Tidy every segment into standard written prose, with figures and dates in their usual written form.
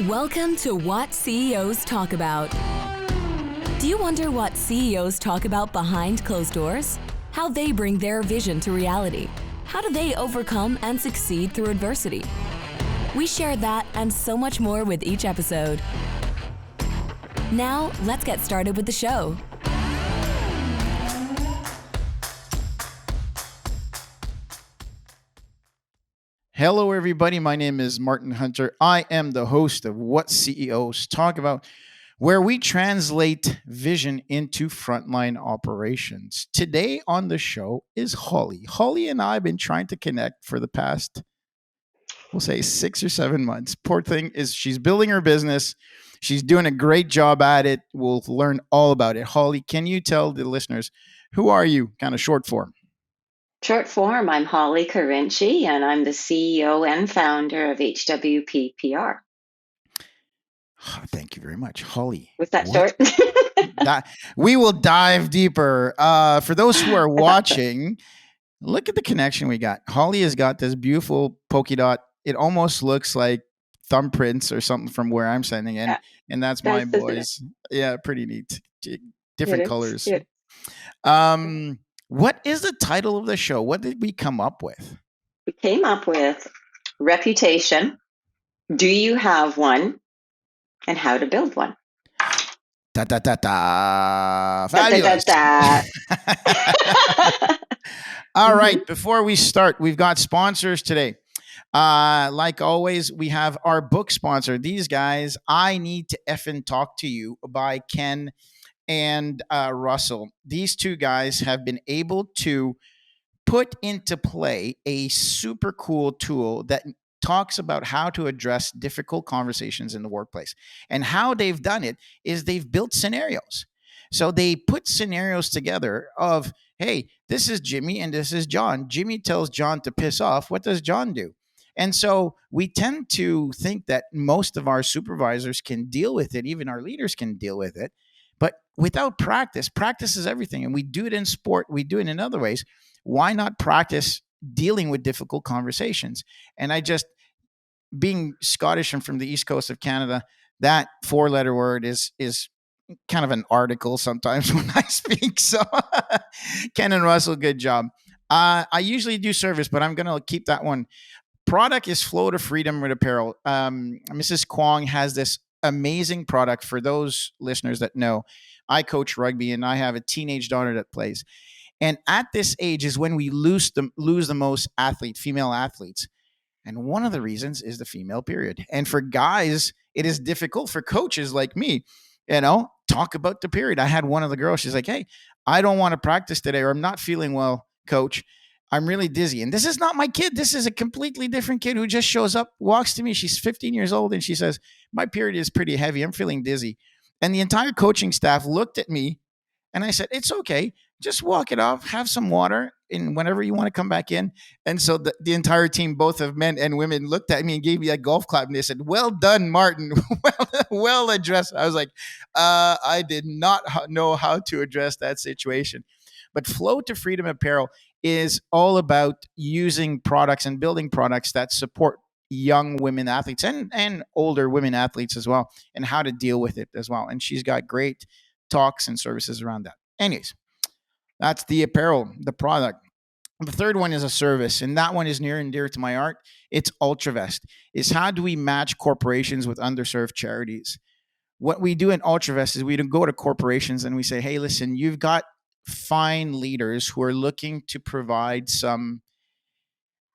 Welcome to What CEOs Talk About. Do you wonder what CEOs talk about behind closed doors? How they bring their vision to reality? How do they overcome and succeed through adversity? We share that and so much more with each episode. Now, let's get started with the show. Hello, everybody. My name is Martin Hunter. I am the host of What CEOs Talk About, where we translate vision into frontline operations. Today on the show is Holly. Holly and I have been trying to connect for the past, we'll say 6 or 7 months. Poor thing is she's building her business. She's doing a great job at it. We'll learn all about it. Holly, can you tell the listeners, who are you? Kind of short form. Short form, I'm Holly Carinci, and I'm the CEO and founder of HwP PR. Oh, thank you very much, Holly. Was that short? We will dive deeper. For those who are watching, look at the connection we got. Holly has got this beautiful polka dot. It almost looks like thumbprints or something from where I'm sending in, and that's my boys. Yeah, pretty neat. Different colors. What is the title of the show? What did we come up with? We came up with reputation. Do you have one? And how to build one. Da da da da. Fabulous. Da, da, da. All right. Before we start, we've got sponsors today. Like always, we have our book sponsor. These guys, I Need to Effin' Talk to You by Ken and Russell. These two guys have been able to put into play a super cool tool that talks about how to address difficult conversations in the workplace. And how they've done it is they've built scenarios. So they put scenarios together of, hey, this is Jimmy and this is John. Jimmy tells John to piss off. What does John do? And so we tend to think that most of our supervisors can deal with it. Even our leaders can deal with it. But without practice is everything. And we do it in sport. We do it in other ways. Why not practice dealing with difficult conversations? And I just, being Scottish and from the East Coast of Canada, that 4-letter word is kind of an article sometimes when I speak. So Ken and Russell, good job. I usually do service, but I'm going to keep that one. Product is Flow to Freedom with Apparel. Mrs. Kwong has this amazing product. For those listeners that know, I coach rugby and I have a teenage daughter that plays. And at this age is when we lose the most female athletes. And one of the reasons is the female period. And for guys, it is difficult for coaches like me, talk about the period. I had one of the girls, she's like, hey, I don't want to practice today, or I'm not feeling well, coach. I'm really dizzy. And this is not my kid. This is a completely different kid who just shows up, walks to me. She's 15 years old. And she says, my period is pretty heavy. I'm feeling dizzy. And the entire coaching staff looked at me and I said, it's okay. Just walk it off, have some water, and whenever you want to come back in. And so the entire team, both of men and women, looked at me and gave me a golf clap. And they said, well done, Martin. well addressed. I was like, I did not know how to address that situation. But Flow to Freedom Apparel is all about using products and building products that support young women athletes and older women athletes as well, and how to deal with it as well. And she's got great talks and services around that. Anyways, that's the apparel, the product. The third one is a service, and that one is near and dear to my heart. It's UltraVest. It's how do we match corporations with underserved charities? What we do in UltraVest is we go to corporations and we say, hey, listen, you've got fine leaders who are looking to provide some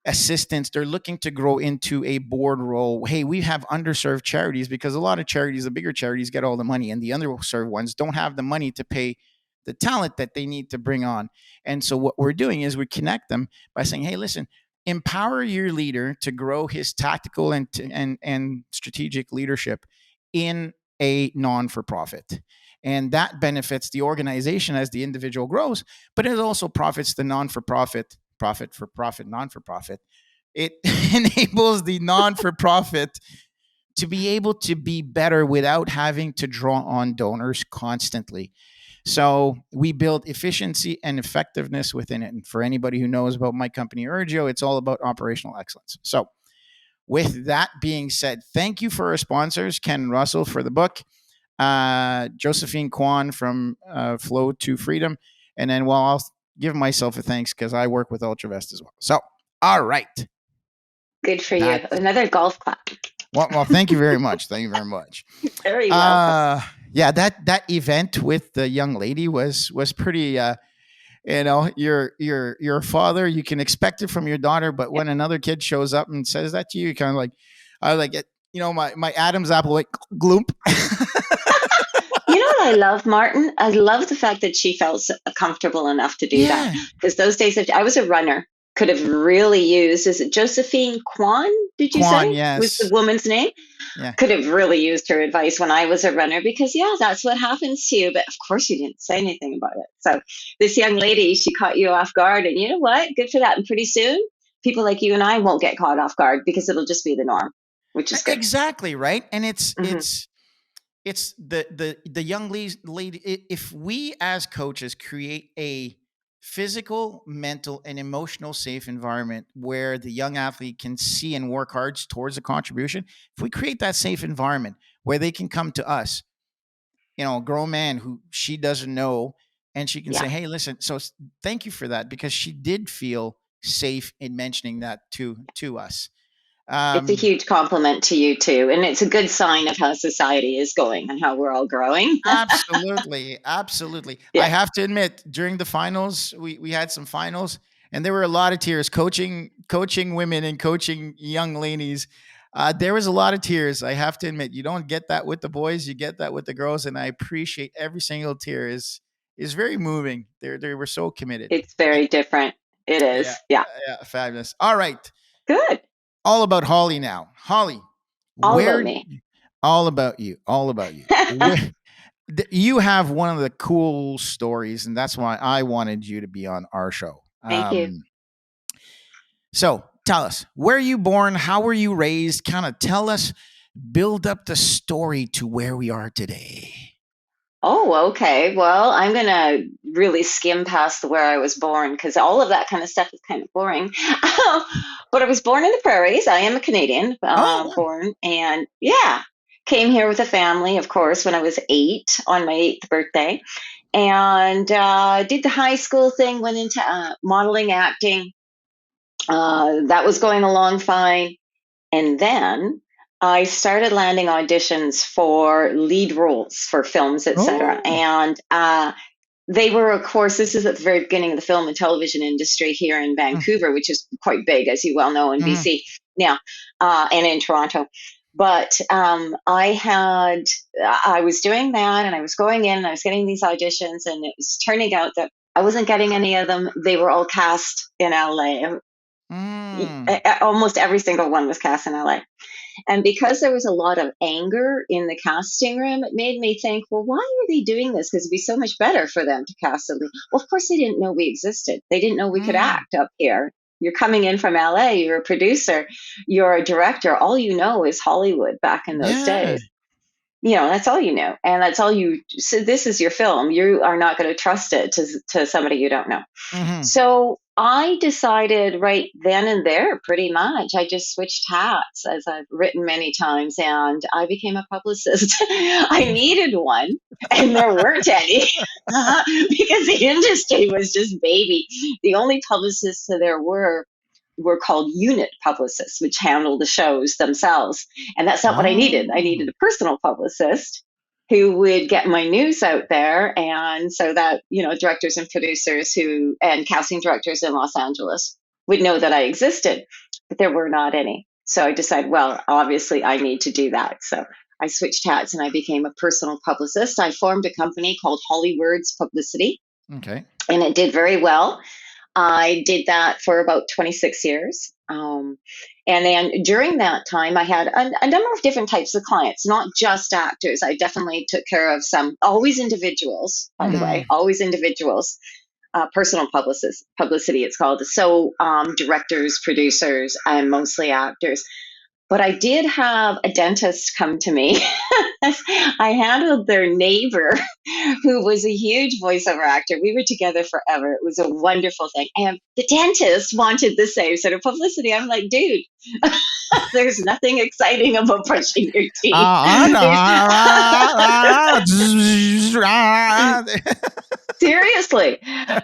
assistance. They're looking to grow into a board role. Hey, we have underserved charities, because a lot of charities, the bigger charities, get all the money, and the underserved ones don't have the money to pay the talent that they need to bring on. And so what we're doing is we connect them by saying, hey, listen, empower your leader to grow his tactical and strategic leadership in a non-for-profit. And that benefits the organization as the individual grows, but it also profits the non-for-profit, non-for-profit. It enables the non-for-profit to be able to be better without having to draw on donors constantly. So we build efficiency and effectiveness within it. And for anybody who knows about my company, Urgio, it's all about operational excellence. So with that being said, thank you for our sponsors, Ken Russell for the book, Josephine Kwan from Flow to Freedom, and then I'll give myself a thanks because I work with UltraVest as well. So, all right. Good for you. Another golf clap. Well, thank you very much. Thank you very much. Very welcome. Yeah, that event with the young lady was pretty. You're a father. You can expect it from your daughter, but when another kid shows up and says that to you, you kind of like, I like it. My Adam's apple like gloomp. You know what I love, Martin? I love the fact that she felt comfortable enough to do that. Because those days, I was a runner, could have really used, is it Josephine Kwan, did you say? Yes. Was the woman's name? Yeah. Could have really used her advice when I was a runner because, that's what happens to you. But of course, you didn't say anything about it. So this young lady, she caught you off guard. And you know what? Good for that. And pretty soon, people like you and I won't get caught off guard because it'll just be the norm, which is good. Exactly, right? And it's the young lady. If we as coaches create a physical, mental, and emotional safe environment where the young athlete can see and work hard towards a contribution, if we create that safe environment where they can come to us, a grown man who she doesn't know, and she can say, hey, listen, so thank you for that, because she did feel safe in mentioning that to us. It's a huge compliment to you too. And it's a good sign of how society is going and how we're all growing. Absolutely. Yeah. I have to admit, during the finals, we had some finals and there were a lot of tears coaching women and coaching young ladies. There was a lot of tears. I have to admit, you don't get that with the boys, you get that with the girls. And I appreciate every single tear is very moving. They were so committed. It's very different. It is. Yeah. Fabulous. All right. Good. All about Holly now. Holly, about me. All about you. You have one of the cool stories, and that's why I wanted you to be on our show. Thank you. So tell us, where are you born? How were you raised? Kind of tell us, build up the story to where we are today. Oh, okay. Well, I'm going to really skim past where I was born because all of that kind of stuff is kind of boring. But I was born in the prairies. I am a Canadian, born, and came here with a family, of course, when I was 8 on my 8th birthday, and did the high school thing, went into modeling, acting. That was going along fine. And then I started landing auditions for lead roles for films, etc. And they were, of course, this is at the very beginning of the film and television industry here in Vancouver, which is quite big, as you well know, in BC now, and in Toronto. But I was doing that, and I was going in, and I was getting these auditions, and it was turning out that I wasn't getting any of them. They were all cast in LA. Almost every single one was cast in LA. And because there was a lot of anger in the casting room, it made me think, well, why are they doing this? Because it'd be so much better for them to cast a lead. Well, of course, they didn't know we existed. They didn't know we could act up here. You're coming in from LA, you're a producer, you're a director. All you know is Hollywood back in those days. That's all you know. And that's all so this is your film. You are not going to trust it to somebody you don't know. So I decided right then and there, pretty much, I just switched hats, as I've written many times, and I became a publicist. I needed one, and there weren't any because the industry was just baby. The only publicists there were called unit publicists, which handled the shows themselves. And that's not what I needed. I needed a personal publicist who would get my news out there. And so that, directors and producers and casting directors in Los Angeles would know that I existed, but there were not any. So I decided, well, obviously I need to do that. So I switched hats and I became a personal publicist. I formed a company called Hollywords Publicity. Okay. And it did very well. I did that for about 26 years. And then during that time, I had a number of different types of clients, not just actors. I definitely took care of some, always individuals, by the way, always individuals, personal publicity, it's called. So directors, producers, and mostly actors. But I did have a dentist come to me. I handled their neighbor, who was a huge voiceover actor. We were together forever. It was a wonderful thing. And the dentist wanted the same sort of publicity. I'm like, dude, there's nothing exciting about brushing your teeth. Seriously.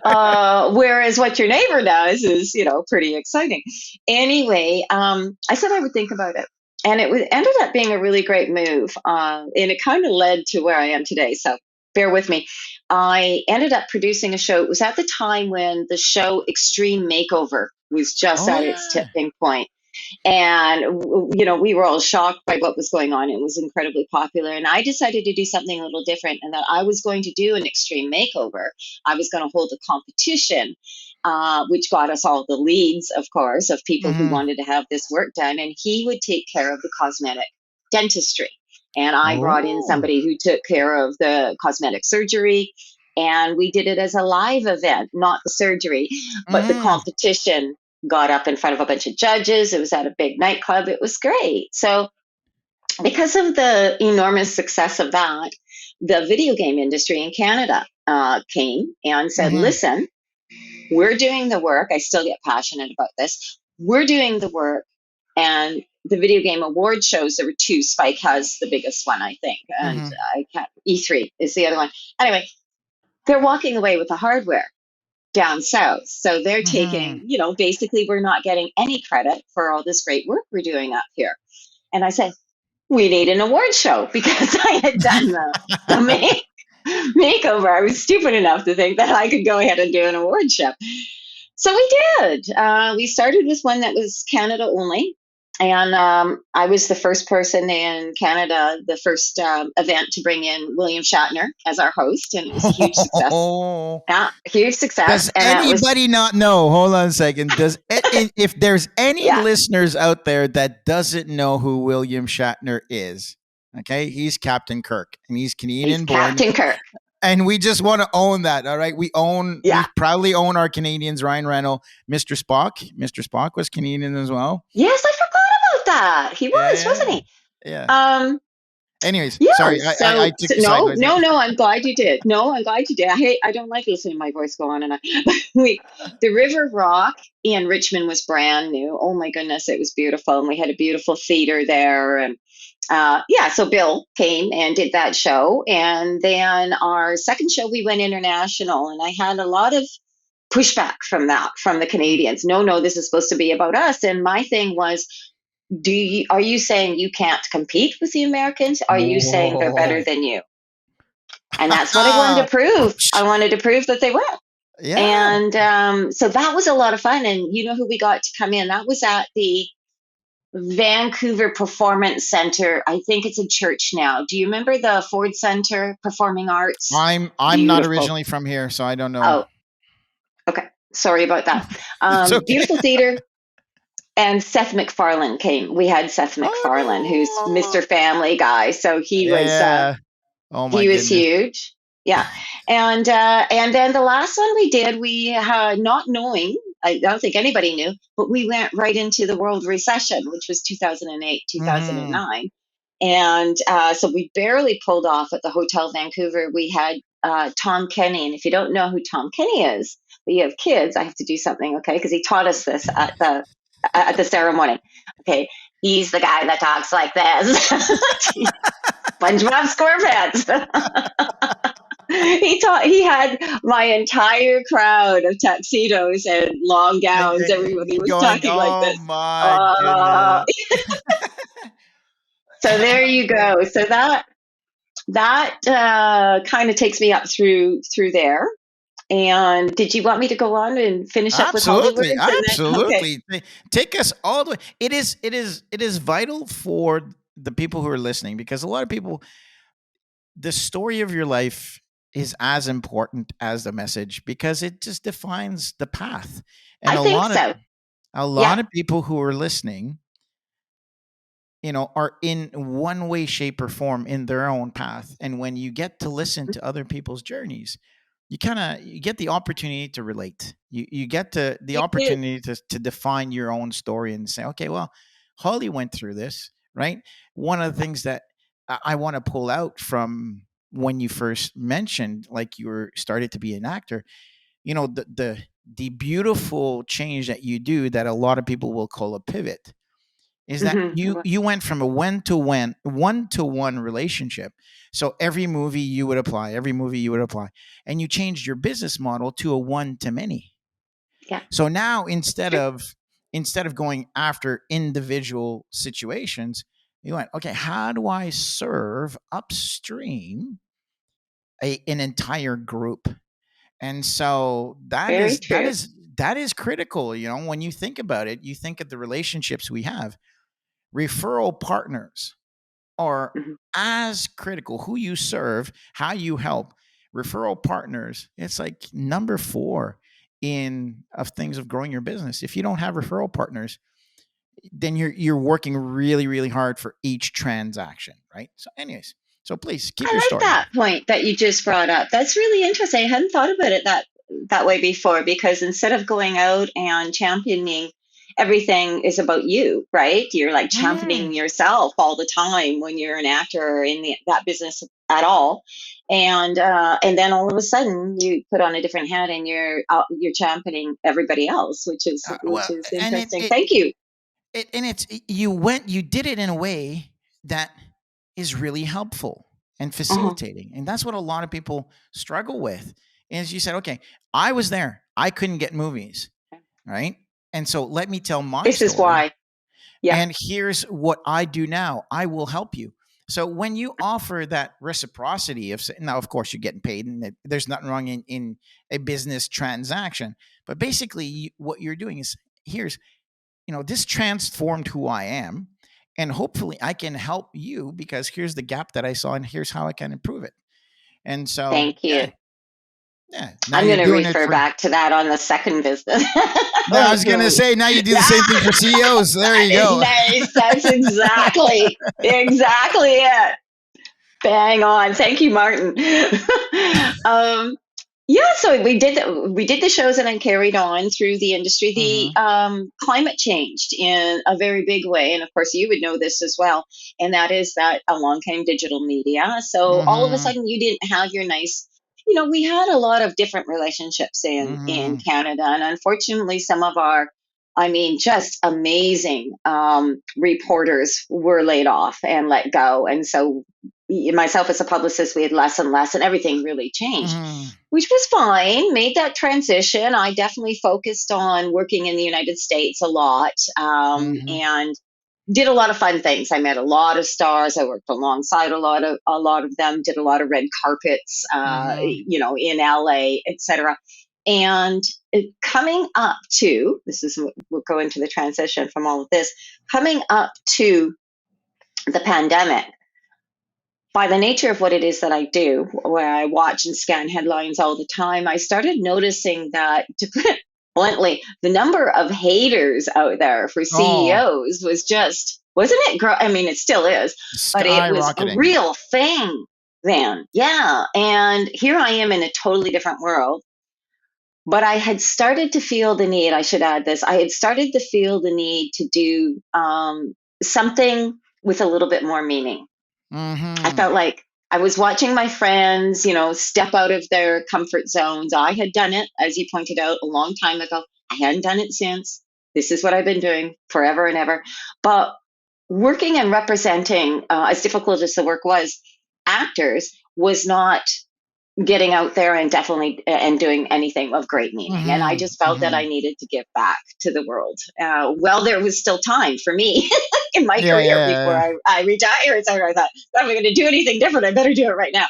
Whereas what your neighbor does is, pretty exciting. Anyway, I said I would think about it. And ended up being a really great move. And it kind of led to where I am today. So bear with me. I ended up producing a show. It was at the time when the show Extreme Makeover was just at its tipping point. And, we were all shocked by what was going on. It was incredibly popular. And I decided to do something a little different, and that I was going to do an extreme makeover. I was going to hold a competition, which got us all the leads, of course, of people who wanted to have this work done. And he would take care of the cosmetic dentistry. And I brought in somebody who took care of the cosmetic surgery. And we did it as a live event, not the surgery, but the competition got up in front of a bunch of judges. It was at a big nightclub. It was great. So because of the enormous success of that, the video game industry in Canada came and said, listen, we're doing the work. I still get passionate about this. We're doing the work. And the video game award shows, there were two. Spike has the biggest one, I think. And E3 is the other one. Anyway, they're walking away with the hardware down south. So they're taking, basically we're not getting any credit for all this great work we're doing up here. And I said, we need an award show, because I had done the makeover. I was stupid enough to think that I could go ahead and do an award show. So we did. We started with one that was Canada only. And I was the first person in Canada, the first event to bring in William Shatner as our host. And it was a huge success. Yeah, huge success. Does anybody not know? Hold on a second. If there's any listeners out there that doesn't know who William Shatner is, okay, he's Captain Kirk, and he's Canadian born. Captain Kirk. And we just want to own that. All right. We proudly own our Canadians. Ryan Reynolds, Mr. Spock. Mr. Spock was Canadian as well. Yes, I forgot about that. He was, wasn't he? Yeah. Anyways, sorry. I took No, I'm glad you did. I don't like listening to my voice go on and on. The River Rock in Richmond was brand new. Oh my goodness, it was beautiful. And we had a beautiful theater there. And so Bill came and did that show. And then our second show, we went international. And I had a lot of pushback from the Canadians. No, this is supposed to be about us. And my thing was, are you saying you can't compete with the Americans? Are you saying they're better than you? And that's what I wanted to prove. I wanted to prove that they weren't. Yeah. And so that was a lot of fun. And you know who we got to come in? That was at the Vancouver Performance Center. I think it's a church now. Do you remember the Ford Center Performing Arts? I'm not originally from here, so I don't know. Oh, okay. Sorry about that. Okay. Beautiful theater. And Seth MacFarlane came. We had Seth MacFarlane, who's Mr. Family Guy. So he was huge. Yeah. And then the last one we did, not knowing, I don't think anybody knew, but we went right into the world recession, which was 2008, 2009. And so we barely pulled off at the Hotel Vancouver. We had Tom Kenny. And if you don't know who Tom Kenny is, but you have kids, I have to do something, okay? Because he taught us this at the ceremony. Okay, he's the guy that talks like this. SpongeBob SquarePants. He had my entire crowd of tuxedos and long gowns. Everybody was talking like this. Oh my goodness. So there you go. So that kind of takes me up through there. And did you want me to go on and finish up with Hollywood? Absolutely. Okay. Take us all the way. It is vital for the people who are listening, because a lot of people, the story of your life is as important as the message, because it just defines the path. And a lot of people who are listening, are in one way, shape, or form in their own path. And when you get to listen to other people's journeys, you get the opportunity to relate. You get the opportunity to define your own story and say, okay, well, Holly went through this, right? One of the things that I want to pull out from when you first mentioned, like you were started to be an actor, the beautiful change that you do that a lot of people will call a pivot is that you went from a one-to-one relationship. So every movie you would apply, and you changed your business model to a one-to-many. Yeah. So now instead of going after individual situations, you went, okay, how do I serve upstream an entire group? And so Very true. that is critical. When you think about it, you think of the relationships we have. Referral partners are as critical. Who you serve, how you help. Referral partners, it's like number 4 of things of growing your business. If you don't have referral partners, then you're working really, really hard for each transaction, right? So anyways, so please keep I your like story. that point that you just brought up. That's really interesting. I hadn't thought about it that way before, because instead of going out and championing, everything is about you, right? You're like championing yourself all the time when you're an actor or in that business at all. And then all of a sudden you put on a different hat and you're championing everybody else, which is Well, and interesting. Thank you. you did it in a way that is really helpful and facilitating. And that's what a lot of people struggle with is you said, okay, I was there. I couldn't get movies. Right. And so let me tell my This story. is why. Yeah. And here's what I do now. I will help you. So when you offer that reciprocity now, of course, you're getting paid, and there's nothing wrong in a business transaction. But basically, what you're doing is this transformed who I am, and hopefully I can help you because here's the gap that I saw, and here's how I can improve it. And so, thank you. Yeah. I'm going to refer back to that on the second business. No, I was going to say, now you do the same thing for CEOs. There you go. Nice. That's exactly it. Bang on. Thank you, Martin. So we did the shows and then carried on through the industry. The climate changed in a very big way, and of course you would know this as well. And that is that along came digital media. So all of a sudden you didn't have your nice. We had a lot of different relationships in Canada, and unfortunately, some of our, just amazing reporters were laid off and let go, and so myself as a publicist, we had less and less, and everything really changed, which was fine. Made that transition. I definitely focused on working in the United States a lot, and did a lot of fun things. I met a lot of stars. I worked alongside a lot of them. Did a lot of red carpets, in LA, etc. And coming up to we'll go into the transition from all of this. Coming up to the pandemic, by the nature of what it is that I do, where I watch and scan headlines all the time, I started noticing that, to put it bluntly, the number of haters out there for CEOs was just, wasn't it? It still is, but it was a real thing then. Yeah. And here I am in a totally different world. But I had started to feel the need, I should add this, I had started to feel the need to do something with a little bit more meaning. I felt like I was watching my friends, step out of their comfort zones. I had done it, as you pointed out, a long time ago. I hadn't done it since. This is what I've been doing forever and ever. But working and representing, as difficult as the work was, actors was not getting out there and definitely and doing anything of great meaning. And I just felt that I needed to give back to the world. There was still time for me in my career before I retired. So I thought, if I'm going to do anything different, I better do it right now.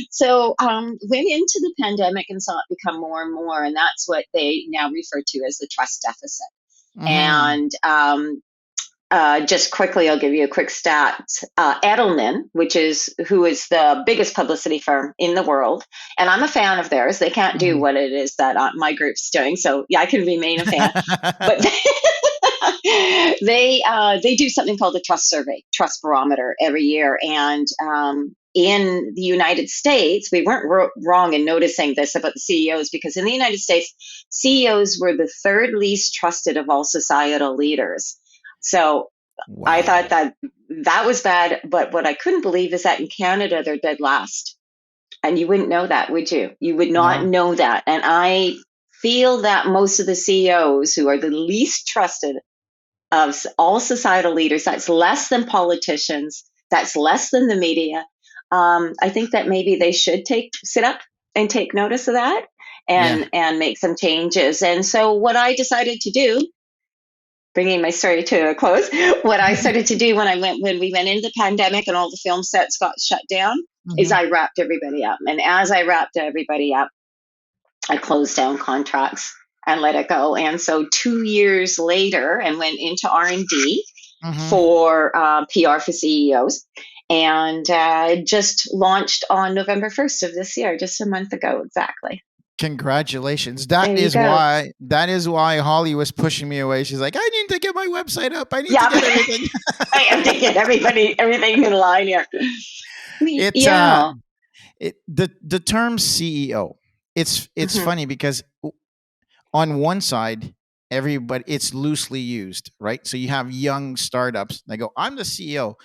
So went into the pandemic and saw it become more and more. And that's what they now refer to as the trust deficit. And just quickly, I'll give you a quick stat. Edelman, who is the biggest publicity firm in the world, and I'm a fan of theirs. They can't do what it is that my group's doing, so yeah, I can remain a fan. But they do something called the Trust Survey, Trust Barometer, every year, and in the United States, we weren't wrong in noticing this about the CEOs, because in the United States, CEOs were the third least trusted of all societal leaders. So I thought Wow. that was bad. But what I couldn't believe is that in Canada, they're dead last. And you wouldn't know that, would you? You would not No. know that. And I feel that most of the CEOs who are the least trusted of all societal leaders, that's less than politicians, that's less than the media. I think that maybe they should sit up and take notice of that Yeah. and make some changes. And so what I decided to do, bringing my story to a close, what I started to do when we went into the pandemic and all the film sets got shut down, is Hmm. I wrapped everybody up. And as I wrapped everybody up, I closed down contracts and let it go. And so 2 years later, and went into R&D Hmm. for PR for CEOs, and just launched on November 1st of this year, just a month ago exactly. Congratulations. There you go. That is why Holly was pushing me away. She's like, I need to get my website up. I need to Yeah, get everything. I am to get everything in line here. It's Yeah. the term CEO. It's Hmm. funny because on one side, everybody it's loosely used, right? So you have young startups. They go, I'm the CEO.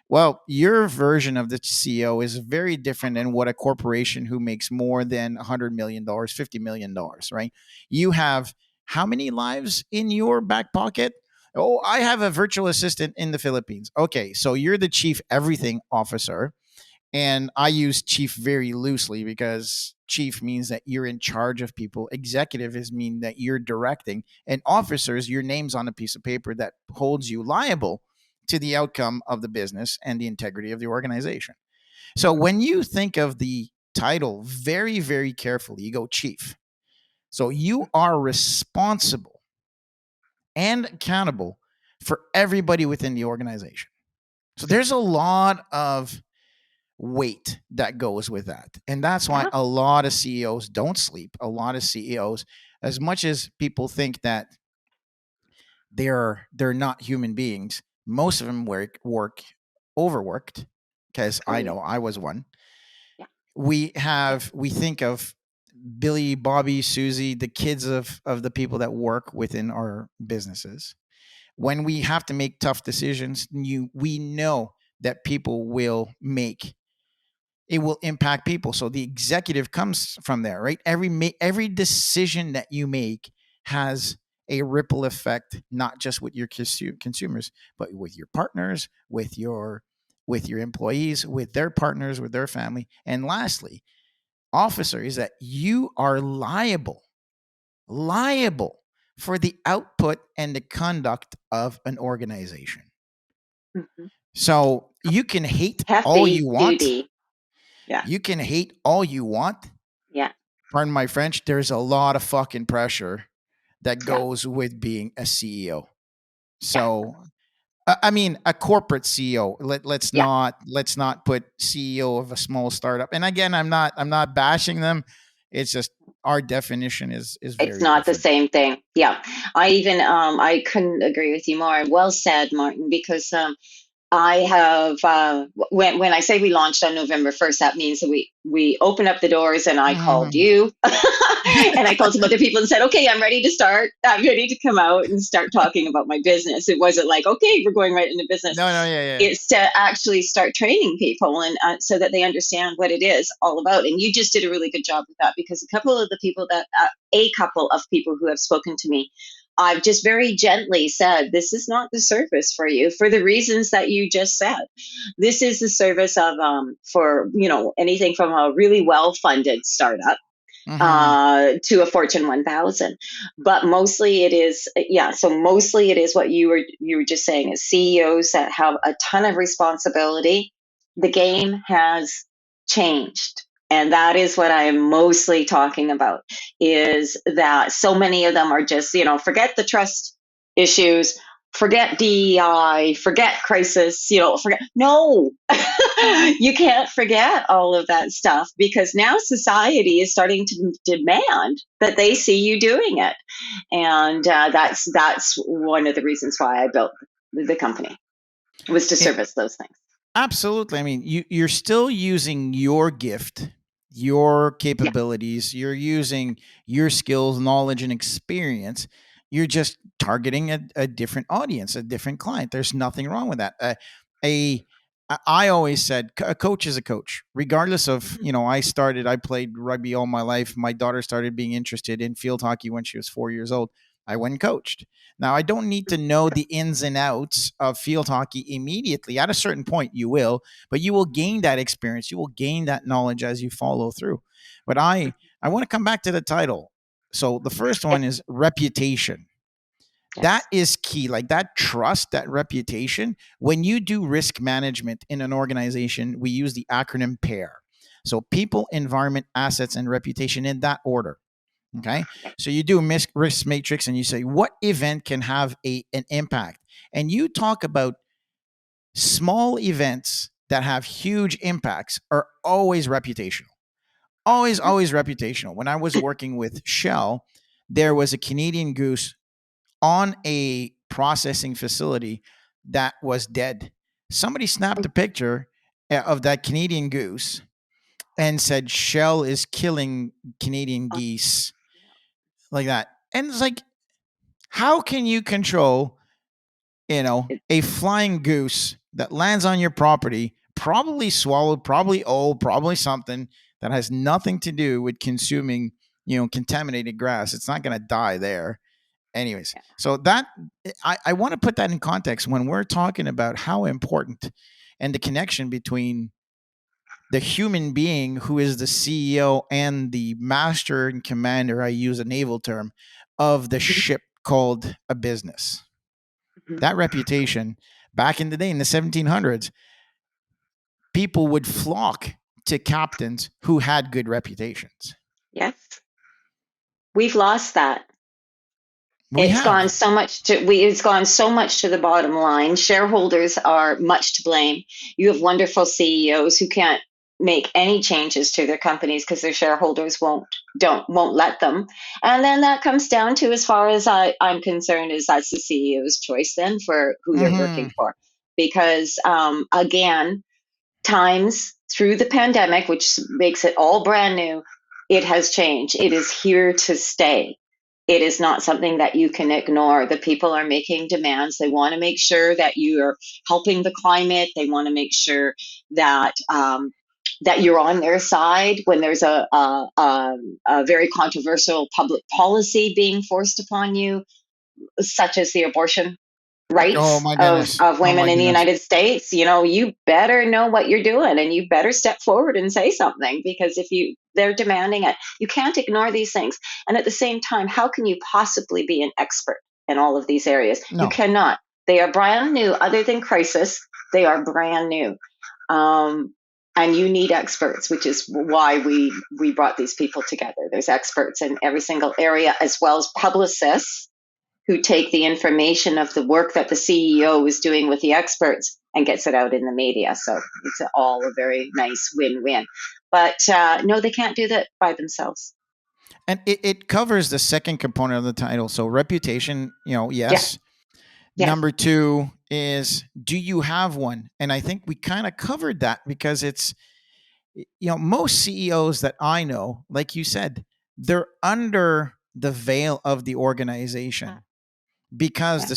Well, your version of the CEO is very different than what a corporation who makes more than $100 million, $50 million, right? You have how many lives in your back pocket? Oh, I have a virtual assistant in the Philippines. Okay, so you're the chief everything officer, and I use chief very loosely because chief means that you're in charge of people. Executive is mean that you're directing. And officers, your name's on a piece of paper that holds you liable to the outcome of the business and the integrity of the organization. So when you think of the title very, very carefully, you go chief. So you are responsible and accountable for everybody within the organization. So there's a lot of weight that goes with that. And that's why Yeah. a lot of CEOs don't sleep. A lot of CEOs, as much as people think that they're not human beings, most of them work overworked, because Oh I yeah. know I was one. Yeah. Yeah. We think of Billy, Bobby, Susie, the kids of the people that work within our businesses. When we have to make tough decisions, we know that people will make it will impact people. So the executive comes from there, right? Every decision that you make has a ripple effect, not just with your consumers, but with your partners, with your employees, with their partners, with their family. And lastly, officer is that you are liable for the output and the conduct of an organization. Hmm. So you can hate all you Hefty want. duty. Yeah. You can hate all you want. Yeah. Pardon my French. There's a lot of fucking pressure that Yeah. goes with being a CEO. Yeah. So, I mean, a corporate CEO. Yeah. Let's not put CEO of a small startup. And again, I'm not bashing them. It's just our definition is It's very not the different. same thing. Yeah. I couldn't agree with you more. Well said, Martin, because I have when I say we launched on November 1st, that means that we opened up the doors, and I called Mhm. you and I called some other people and said, okay, I'm ready to start. I'm ready to come out and start talking about my business. It wasn't like, okay, we're going right into business. No, no, yeah, yeah. It's to actually start training people, and so that they understand what it is all about. And you just did a really good job with that, because a couple of people who have spoken to me, I've just very gently said, this is not the service for you, for the reasons that you just said. This is the service of for anything from a really well funded startup Hmm. to a Fortune 1000. But mostly it is, yeah. So mostly it is what you were just saying, is CEOs that have a ton of responsibility. The game has changed. And that is what I am mostly talking about, is that so many of them are just, forget the trust issues, forget DEI, forget crisis, forget. No, you can't forget all of that stuff, because now society is starting to demand that they see you doing it. And that's one of the reasons why I built the company, was to It, service those things. absolutely. I mean, you're still using your gift, your Yeah. capabilities. You're using your skills, knowledge, and experience. you're just targeting a different audience, a different client. There's nothing wrong with that. I always said a coach is a coach, regardless of, I played rugby all my life. My daughter started being interested in field hockey when she was 4 years old. I went and coached. Now, I don't need to know the ins and outs of field hockey immediately. At a certain point, you will, but you will gain that experience. You will gain that knowledge as you follow through. But I want to come back to the title. So the first one is reputation. Yes. That is key. Like that trust, that reputation. When you do risk management in an organization, we use the acronym PAIR. So people, environment, assets, and reputation in that order. Okay. So you do a risk matrix and you say, what event can have an impact? And you talk about small events that have huge impacts are always reputational. Always reputational. When I was working with Shell, there was a Canadian goose on a processing facility that was dead. Somebody snapped a picture of that Canadian goose and said Shell is killing Canadian geese, like that. And it's like, how can you control, a flying goose that lands on your property, probably swallowed, probably old, probably something that has nothing to do with consuming, contaminated grass? It's not going to die there. Anyways, so that I want to put that in context when we're talking about how important and the connection between the human being who is the CEO and the master and commander, I use a naval term, of the ship called a business. That reputation, back in the day in the 1700s, people would flock to captains who had good reputations. Yes. We've lost that. It's gone so much to the bottom line. Shareholders are much to blame. You have wonderful CEOs who can't make any changes to their companies because their shareholders won't let them. And then that comes down to, as far as I'm concerned, is that's the CEO's choice then for who they're working for. Because again, times through the pandemic, which makes it all brand new, it has changed. It is here to stay. It is not something that you can ignore. The people are making demands. They want to make sure that you're helping the climate. They want to make sure that that you're on their side when there's a very controversial public policy being forced upon you, such as the abortion rights of women in the United States. You better know what you're doing, and you better step forward and say something, because they're demanding it. You can't ignore these things. And at the same time, how can you possibly be an expert in all of these areas? No. You cannot. They are brand new. Other than crisis, they are brand new. And you need experts, which is why we brought these people together. There's experts in every single area, as well as publicists who take the information of the work that the CEO is doing with the experts and gets it out in the media. So it's all a very nice win-win. But no, they can't do that by themselves. And it covers the second component of the title. So reputation, yes. Yeah. Number 2 is, do you have one? And I think we kind of covered that, because it's, most CEOs that I know, like you said, they're under the veil of the organization. Because the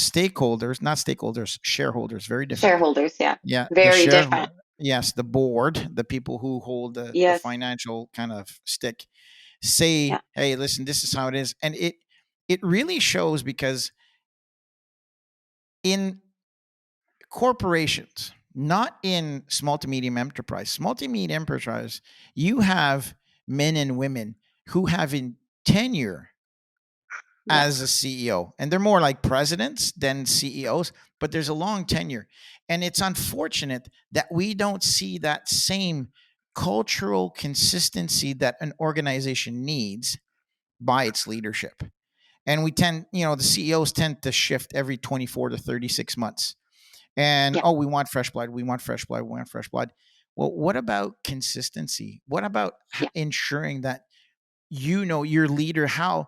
shareholders, very different. Shareholders, yeah. Yeah. Very different. Yes, the board, the people who hold the financial kind of stick, say, hey, listen, this is how it is. And it really shows, because in corporations, not in small to medium enterprise, you have men and women who have in tenure as a CEO, and they're more like presidents than CEOs, but there's a long tenure. And it's unfortunate that we don't see that same cultural consistency that an organization needs by its leadership. And we tend, the CEOs tend to shift every 24 to 36 months. And, we want fresh blood. We want fresh blood. We want fresh blood. Well, what about consistency? What about ensuring that, your leader, how,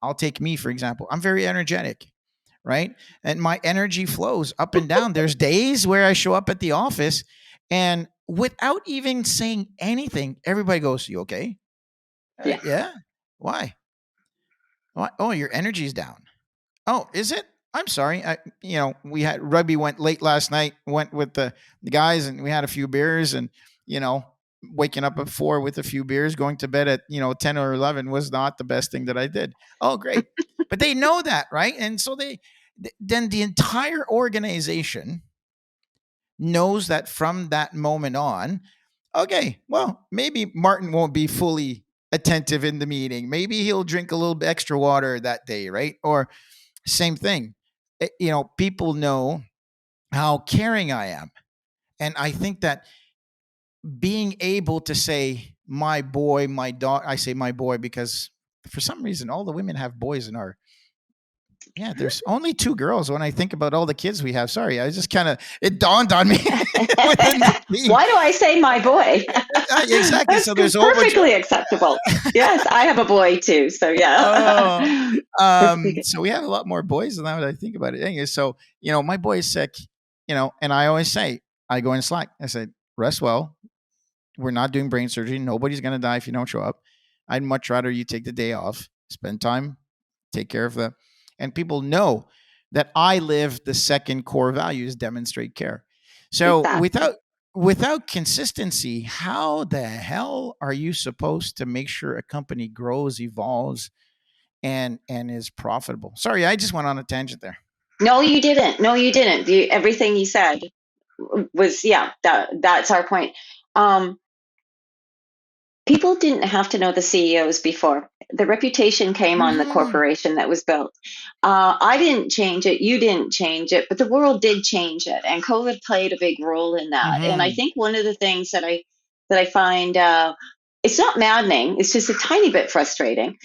I'll take me, for example. I'm very energetic, right? And my energy flows up and down. There's days where I show up at the office and without even saying anything, everybody goes, you okay? Yeah. Why? Oh, your energy's down. Oh, is it? I'm sorry. We had rugby went late last night, went with the guys, and we had a few beers, and, waking up at 4 with a few beers, going to bed at, 10 or 11 was not the best thing that I did. Oh, great. But they know that, right? And so then the entire organization knows that from that moment on, okay, well, maybe Martin won't be fully attentive in the meeting. Maybe he'll drink a little bit extra water that day, right? Or same thing. People know how caring I am. And I think that being able to say my boy, my daughter, I say my boy because for some reason all the women have boys in our. Yeah, there's only 2 girls when I think about all the kids we have. Sorry, I just it dawned on me within the team. Why do I say my boy? Exactly. That's So there's perfectly acceptable. Yes, I have a boy too. So yeah. So we have a lot more boys than that when I think about it. Anyway, so my boy is sick, and I always say, I go in Slack. I said, rest well. We're not doing brain surgery. Nobody's gonna die if you don't show up. I'd much rather you take the day off, spend time, take care of them. And people know that I live the second core values, demonstrate care. So Exactly. without consistency, how the hell are you supposed to make sure a company grows, evolves, and is profitable? Sorry, I just went on a tangent there. No, you didn't. No, you didn't. Everything you said was, yeah, that's our point. People didn't have to know the CEOs before. The reputation came on the Mm-hmm. corporation that was built. I didn't change it. You didn't change it, but the world did change it, and COVID played a big role in that. And I Mm-hmm. think one of the things that I find it's not maddening. It's just a tiny bit frustrating.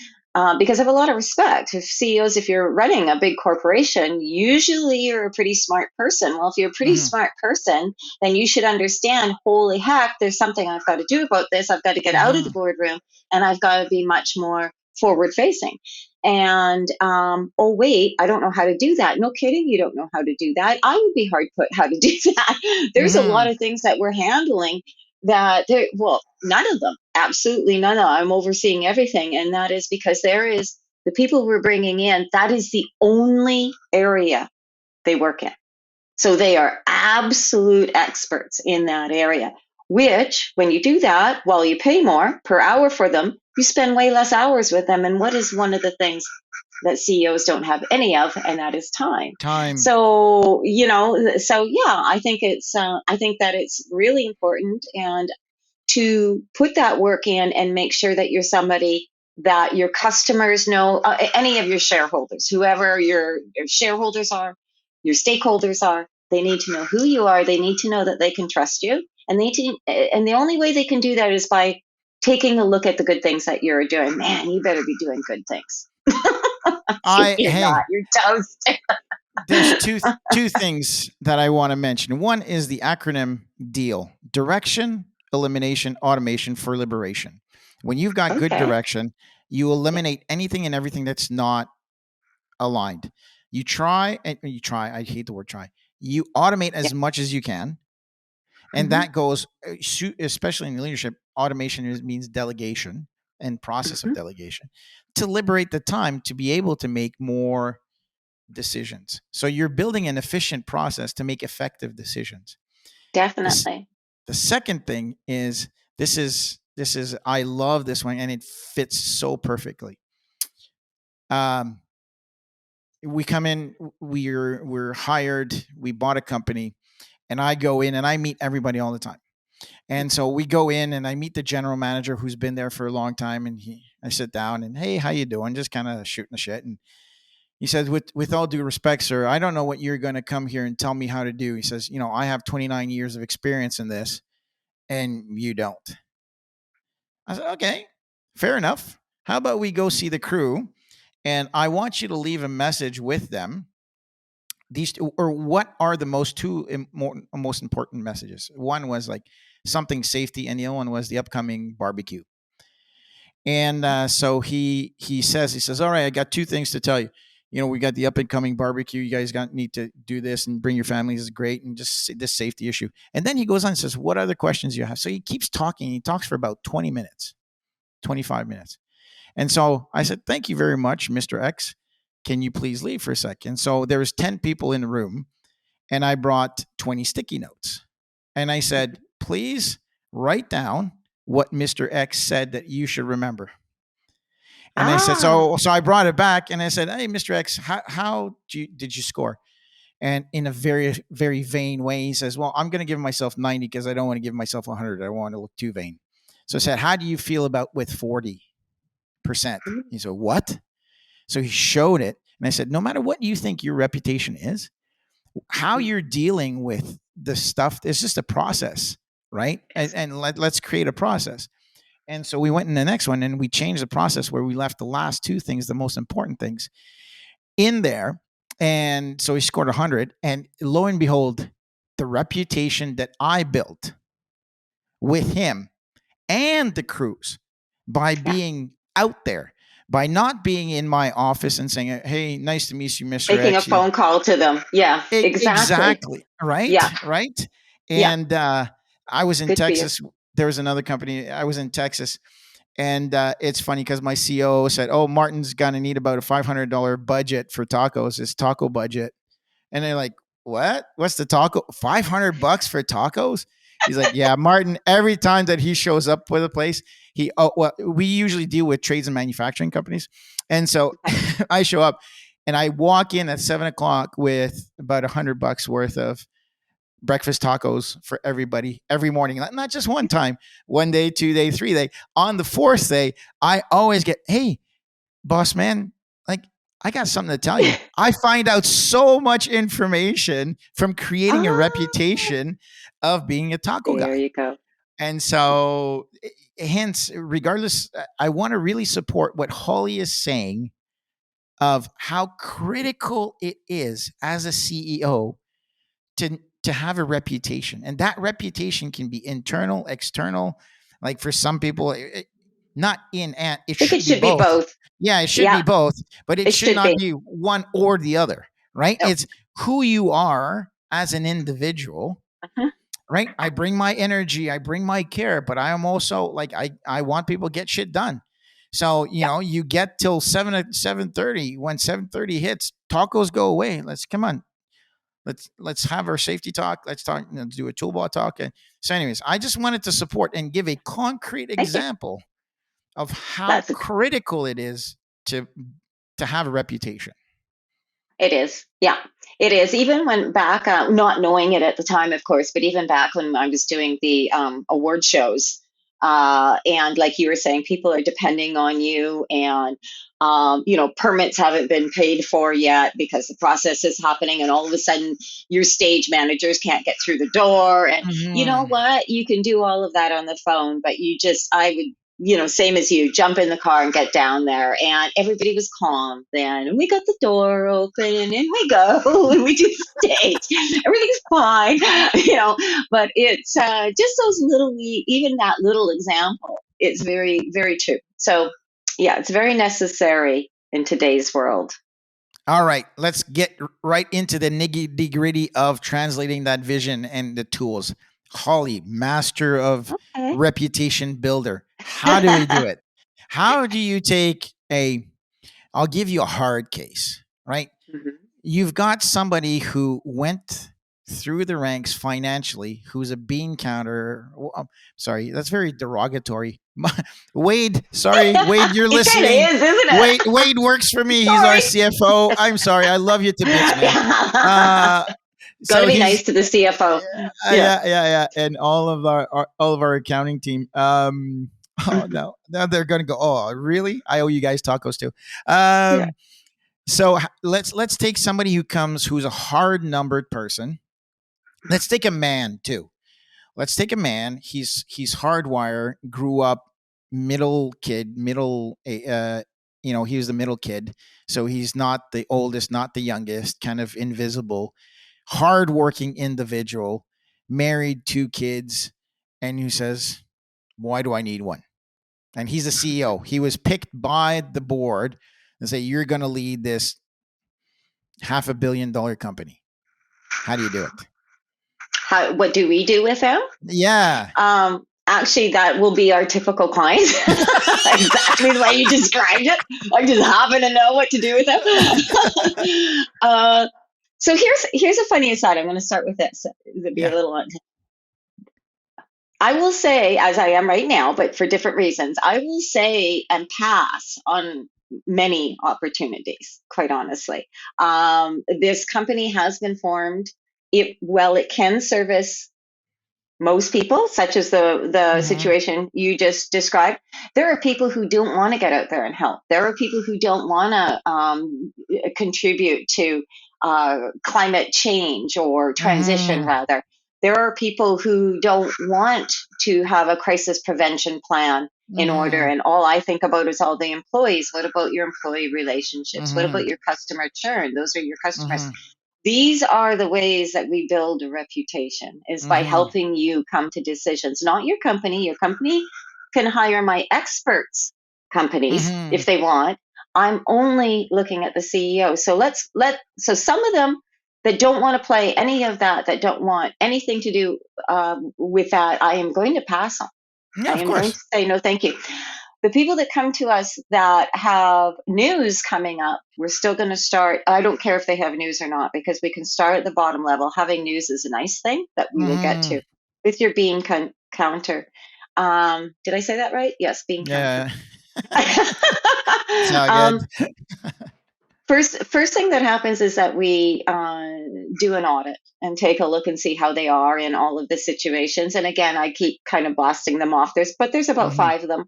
Because I have a lot of respect. If CEOs, if you're running a big corporation, usually you're a pretty smart person. Well, if you're a pretty Mm-hmm. smart person, then you should understand, holy heck, there's something I've got to do about this. I've got to get out of the Mm-hmm. boardroom and I've got to be much more forward facing. And oh, wait, I don't know how to do that. No kidding, you don't know how to do that. I would be hard put how to do that. There's a Mm-hmm. lot of things that we're handling that there, well, none of them, absolutely none of them. I'm overseeing everything. And that is because there is the people we're bringing in, that is the only area they work in. So they are absolute experts in that area, which when you do that, while you pay more per hour for them, you spend way less hours with them. And what is one of the things that CEOs don't have any of, and that is time. Time. So, so yeah, I think that it's really important and to put that work in and make sure that you're somebody that your customers know, any of your shareholders, whoever your shareholders are, your stakeholders are, they need to know who you are. They need to know that they can trust you. And the only way they can do that is by taking a look at the good things that you're doing. Man, you better be doing good things. If you're not, Hey, you're toast. there's two things that I want to mention. One is the acronym DEAL: direction, elimination, automation for liberation. When you've got good Okay. direction, you Yeah. eliminate anything and everything that's not aligned. You try, I hate the word try. You automate Yeah. as much as you can. And Mm-hmm. that goes, especially in leadership, automation means delegation and process of Mm-hmm. delegation to liberate the time to be able to make more decisions. So you're building an efficient process to make effective decisions. This, Definitely. the second thing is this is I love this one and it fits so perfectly. Um, we come in, we're hired, we bought a company, and I go in and I meet everybody all the time. And so we go in and I meet the general manager who's been there for a long time, and I sit down and, hey, how you doing? Just kind of shooting the shit. And he says, with all due respect, sir, I don't know what you're going to come here and tell me how to do. He says, I have 29 years of experience in this and you don't. I said, okay, fair enough. How about we go see the crew and I want you to leave a message with them. These two, or what are the most important messages? One was like something safety, and the other one was the upcoming barbecue. And so he says, all right, I got two things to tell you. We got the up and coming barbecue. You guys need to do this and bring your families. Is great, and just this safety issue. And then he goes on and says, what other questions do you have? So he keeps talking. He talks for about 20 minutes, 25 minutes. And so I said, thank you very much, Mr. X. Can you please leave for a second? So there was 10 people in the room, and I brought 20 sticky notes. And I said, please write down what Mr. X said that you should remember. And I said, so I brought it back and I said, hey, Mr. X, how did you score? And in a very, very vain way, he says, well, I'm going to give myself 90 because I don't want to give myself 100. I don't want to look too vain. So I said, how do you feel about with 40%? He said, what? So he showed it. And I said, no matter what you think your reputation is, how you're dealing with the stuff is just a process, right? And let's create a process. And so we went in the next one and we changed the process where we left the last two things, the most important things, in there. And so he scored 100. And lo and behold, the reputation that I built with him and the crews by being out there, by not being in my office and saying, hey, nice to meet you, Mr. Making X. a phone call to them. Yeah, exactly. Right. Yeah. Right. And I was in Texas. There was another company. I was in Texas. And it's funny because my CEO said, oh, Martin's going to need about a $500 budget for tacos, his taco budget. And they're like, what? What's the taco? $500 for tacos? He's like, yeah, Martin, every time that he shows up with a place, we usually deal with trades and manufacturing companies. And so I show up and I walk in at 7:00 with about $100 worth of breakfast tacos for everybody every morning. Not just one time, 1 day, 2 day, 3 day. On the 4th day, I always get, hey, boss man, like, I got something to tell you. I find out so much information from creating a reputation of being a taco guy. There you go. And so, hence, regardless, I want to really support what Holly is saying of how critical it is as a CEO to have a reputation. And that reputation can be internal, external. Like for some people, not in and it should be both. Yeah, it should be both, but it should not be one or the other, right? No. It's who you are as an individual, right? I bring my energy, I bring my care, but I am also like, I want people to get shit done. So, you know, you get till 7:30. When 7:30 hits, tacos go away. Come on. Let's have our safety talk. Let's talk, do a toolbar talk. And so anyways, I just wanted to support and give a concrete example of how critical it is to have a reputation. It is. Yeah, it is. Even when back, not knowing it at the time, of course, but even back when I was doing the award shows, and like you were saying, people are depending on you, and permits haven't been paid for yet because the process is happening, and all of a sudden your stage managers can't get through the door, and you know what? You can do all of that on the phone, but I would, same as you, jump in the car and get down there. And everybody was calm then. And we got the door open and in we go and we do the stage. Everything's fine, but it's just those even that little example, it's very, very true. So yeah, it's very necessary in today's world. All right, let's get right into the nitty-gritty of translating that vision and the tools. Holly, master of reputation builder. How do we do it? How do you take I'll give you a hard case, right? Mm-hmm. You've got somebody who went through the ranks financially, who's a bean counter. Sorry, that's very derogatory. Wade, you're listening. It is, isn't it? Wade works for me. Sorry. He's our CFO. I'm sorry. I love you to bits, man. Got to be nice to the CFO. Yeah. And all of our accounting team. Oh no, now they're going to go, oh, really? I owe you guys tacos too. So let's take somebody who's a hard numbered person. Let's take a man too. Let's take a man. He's hardwired, grew up middle kid, he was the middle kid. So he's not the oldest, not the youngest, kind of invisible, hardworking individual, married, 2 kids, and who says, why do I need one? And he's a CEO. He was picked by the board and say, you're going to lead this $500 million company. How do you do it? What do we do with him? Yeah. Actually, that will be our typical client. Exactly the way you described it. I just happen to know what to do with them. So here's a funny aside. I'm going to start with this. It'll be a Yeah. little. I will say, as I am right now, but for different reasons, I will say and pass on many opportunities, quite honestly. This company has been formed. It can service most people, such as the Mm-hmm. situation you just described. There are people who don't want to get out there and help. There are people who don't want to contribute to climate change or transition, Mm-hmm. rather. There are people who don't want to have a crisis prevention plan in order. Mm-hmm. And all I think about is all the employees. What about your employee relationships? What Mm-hmm. about your customer churn? Those are your customers. Mm-hmm. These are the ways that we build a reputation, is by Mm-hmm. helping you come to decisions, not your company. Your company can hire my experts companies Mm-hmm. if they want. I'm only looking at the CEO. So some of them that don't want to play any of that, that don't want anything to do with that, I am going to pass on. Yeah, I of am going course. to say no, thank you. The people that come to us that have news coming up, we're still going to start. I don't care if they have news or not, because we can start at the bottom level. Having news is a nice thing that we will get Mm-hmm. to with your bean counter. Did I say that right? Yes, bean counter. Yeah. It's all good. um, first thing that happens is that we do an audit and take a look and see how they are in all of the situations. And again, I keep kind of blasting them off. There's about Mm-hmm. 5 of them,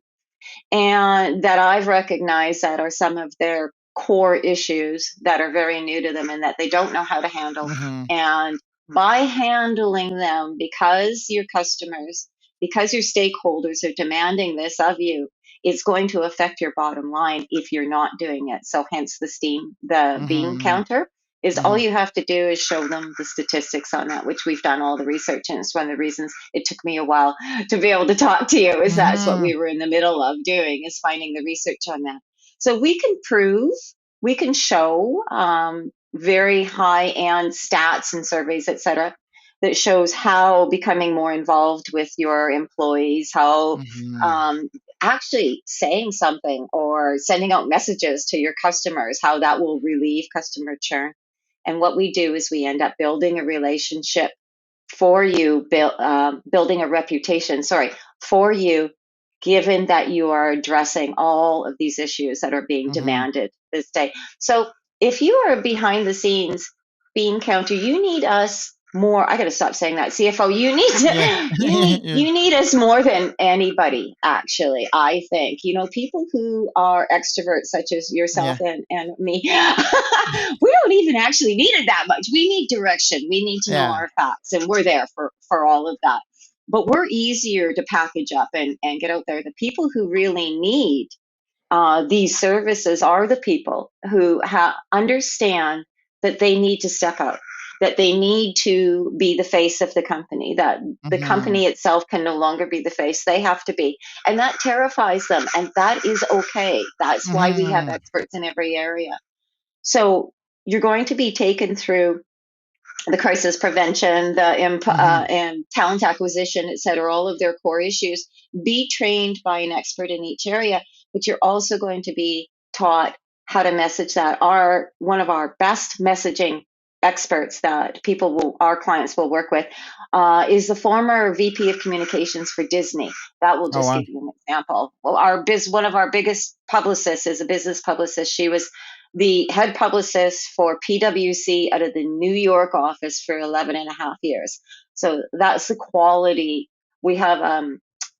and that I've recognized that are some of their core issues that are very new to them and that they don't know how to handle. Mm-hmm. And by handling them, because your customers, because your stakeholders are demanding this of you, it's going to affect your bottom line if you're not doing it. So hence the bean Mm-hmm. counter is all Mm-hmm. you have to do is show them the statistics on that, which we've done all the research. And it's one of the reasons it took me a while to be able to talk to you, is that's what Mm-hmm. we were in the middle of doing, is finding the research on that. So we can prove, we can show very high end stats and surveys, etc., that shows how becoming more involved with your employees, how Mm-hmm. um, actually saying something or sending out messages to your customers, how that will relieve customer churn. And what we do is we end up building a relationship for you, building a reputation, sorry, for you, given that you are addressing all of these issues that are being Mm-hmm. demanded this day. So if you are behind the scenes bean counter, you need us more. I got to stop saying that. CFO, Yeah. you need us more than anybody, actually. I think, people who are extroverts such as yourself Yeah. and me, we don't even actually need it that much. We need direction. We need to know Yeah. our facts, and we're there for all of that. But we're easier to package up and get out there. The people who really need these services are the people who understand that they need to step out, that they need to be the face of the company, that the Mm-hmm. company itself can no longer be the face. They have to be. And that terrifies them. And that is okay. That's why we have Mm-hmm. experts in every area. So you're going to be taken through the crisis prevention, Mm-hmm. and talent acquisition, et cetera, all of their core issues. Be trained by an expert in each area, but you're also going to be taught how to message that. One of our best messaging experts that our clients will work with, is the former VP of communications for Disney. That will Oh just wow. give you an example. Well, one of our biggest publicists is a business publicist. She was the head publicist for PwC out of the New York office for 11 and a half years. So that's the quality. We have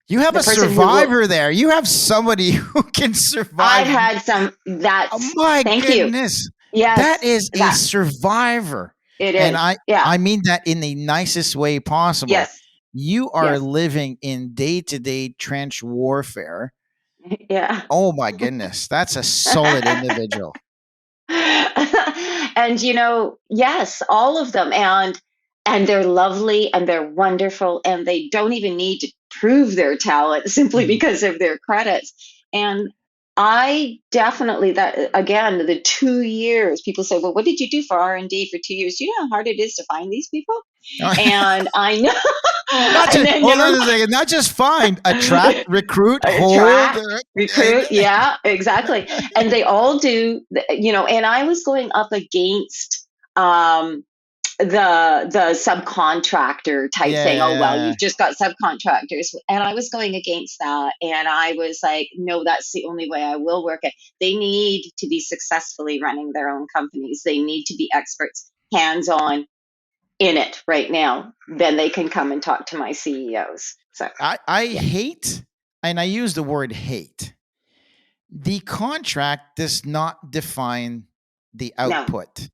You have the a person who will, survivor there. You have somebody who can I've survive. had some, Oh my thank you. goodness. That Yes, is a that survivor. it And is. Yeah, I mean that in the nicest way possible. yes, You are yes, living in day-to-day trench warfare. yeah. Oh my goodness. That's a solid individual. And yes, all of them, and they're lovely and they're wonderful, and they don't even need to prove their talent simply Mhm. because of their credits. And I definitely, that again, the 2 years, people say, well, what did you do for R&D for 2 years? Do you know how hard it is to find these people? And I know, Not and just then hold never on a second. Not just find, attract, recruit, hold. attract, recruit. Yeah, exactly. And they all do, and I was going up against, um, the subcontractor type thing. Oh, well, Yeah. you've just got subcontractors. And I was going against that. And I was like, no, that's the only way I will work it. They need to be successfully running their own companies. They need to be experts, hands on in it right now. Then they can come and talk to my CEOs. So, I yeah, hate, and I use the word hate. The contract does not define the no, output.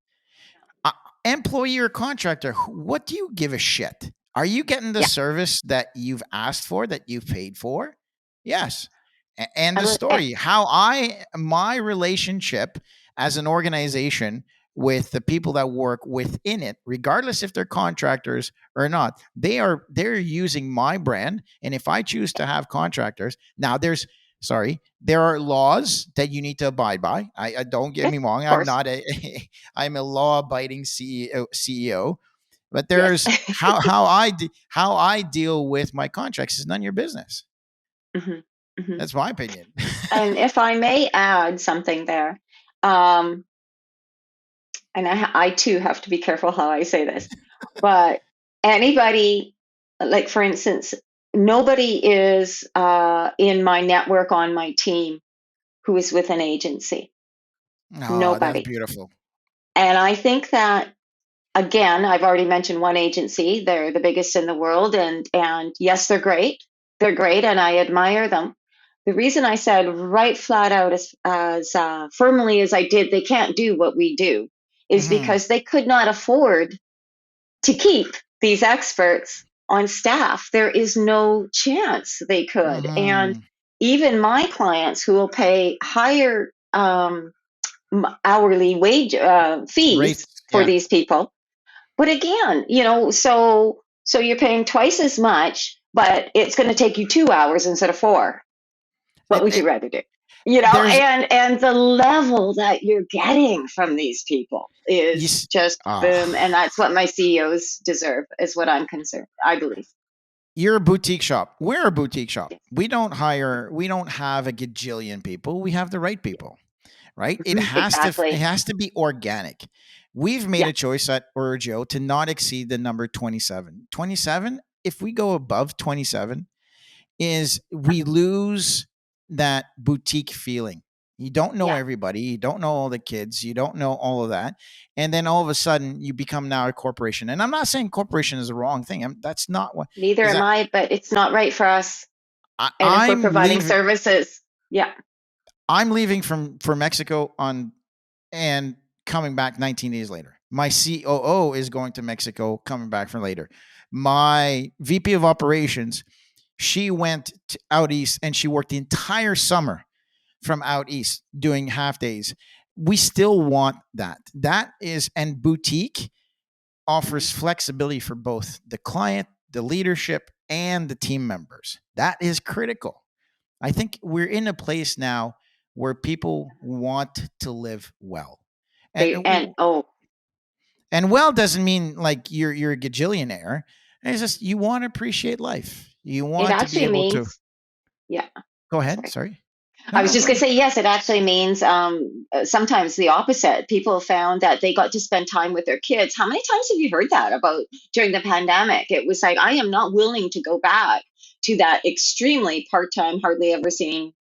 Uh, Employee or contractor, what do you give a shit? Are you getting the yeah. service that you've asked for, that you've paid for? Yes. And the I, eh, story, my relationship as an organization with the people that work within it, regardless if they're contractors or not, they're using my brand. And if I choose to have contractors, now there are laws that you need to abide by. I don't get yes, me wrong. of I'm course. not I'm a law abiding CEO, but Yes. there's how I deal with my contracts is none of your business. hmm hmm That's my opinion. And if I may add something there, um, and I too have to be careful how I say this, but anybody, like for instance, nobody is in my network on my team who is with an agency. Oh, that's Nobody. beautiful. And I think that again, I've already mentioned one agency. They're the biggest in the world, and yes, they're great. They're great, and I admire them. The reason I said right flat out as firmly as I did, they can't do what we do, is Hmm. because they could not afford to keep these experts on staff. There is no chance they could. And Hmm. even my clients who will pay higher hourly wage fees Rates, for yeah. these people, but again, so you're paying twice as much, but it's going to take you 2 hours instead of four. What would you It, rather do? there's And the level that you're getting from these people you. is just boom, and Ah, that's what my CEOs deserve, is what I'm concerned. I believe. you're a boutique shop. We're a boutique shop. Yes. We don't have a gajillion people. We have the right people, right? It Exactly. has to be organic. We've made Yeah. a choice at Urgio to not exceed the number 27. 27, if we go above 27, is we lose that boutique feeling. You don't know Yeah. everybody, you don't know all the kids, you don't know all of that. And then all of a sudden you become now a corporation. And I'm not saying corporation is the wrong thing. That's not what Neither is am that I, but it's not right for us. And if we're I'm providing leaving services, yeah. I'm leaving from for Mexico on and coming back 19 days later. My COO is going to Mexico, coming back from later. My VP of operations, she went out east and she worked the entire summer from out east doing half days. We still want that. That is, and boutique Mhm. offers flexibility for both the client, the leadership, and the team members. That is critical. I think we're in a place now where people want to live well. And They and oh, and well doesn't mean like you're a gajillionaire. It's just you want to appreciate life. You it want to be actually able to means, yeah. go ahead. Sorry. Sorry. No, I was no, just go going to ahead. say, yes, it actually means sometimes the opposite. People found that they got to spend time with their kids. How many times have you heard that about during the pandemic? It was like, I am not willing to go back to that extremely part time, hardly ever seen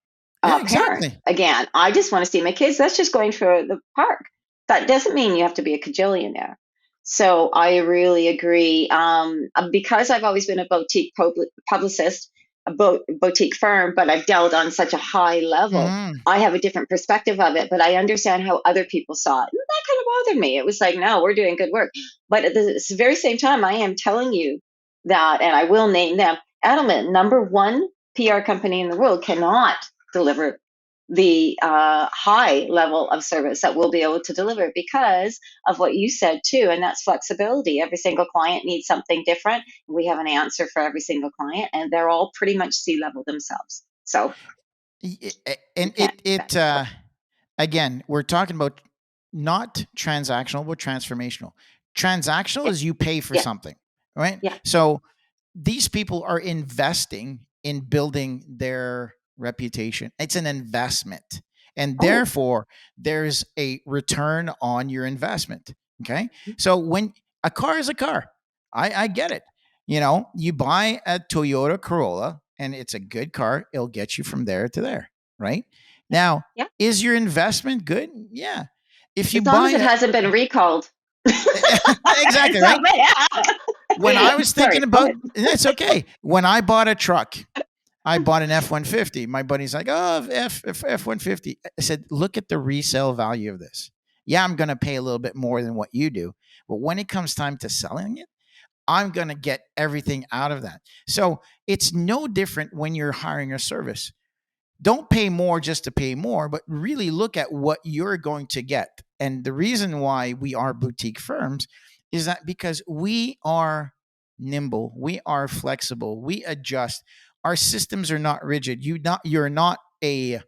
Yeah, parent exactly. again. I just want to see my kids. That's just going for the park. That doesn't mean you have to be a cajillionaire. So I really agree. Because I've always been a boutique publicist, a boutique firm, but I've dealt on such a high level. Hmm. I have a different perspective of it, but I understand how other people saw it. And that kind of bothered me. It was like, no, we're doing good work. But at the very same time, I am telling you that, and I will name them, Edelman, number one PR company in the world, cannot deliver the high level of service that we'll be able to deliver because of what you said too, and that's flexibility. Every single client needs something different. We have an answer for every single client, and they're all pretty much C level themselves. So And You can't it again, we're talking about not transactional, but transformational. Transactional yeah, is you pay for yeah, something, right? yeah. So these people are investing in building their reputation. It's an investment. And Oh, therefore, there's a return on your investment. Okay. mhm. So when a car is a car, I get it. You know, you buy a Toyota Corolla and it's a good car, it'll get you from there to there. Right. Yeah, Now, yeah. is your investment good? Yeah. If you As long buy as it a, hasn't been recalled. exactly, So, right? When I was thinking sorry, go about, ahead. that's okay. When I bought a truck, I bought an F 150. My buddy's like, oh, F 150. I said, look at the resale value of this. Yeah, I'm going to pay a little bit more than what you do. But when it comes time to selling it, I'm going to get everything out of that. So it's no different when you're hiring a service. Don't pay more just to pay more, but really look at what you're going to get. And the reason why we are boutique firms is that because we are nimble, we are flexible, we adjust. Our systems are not rigid. You're not a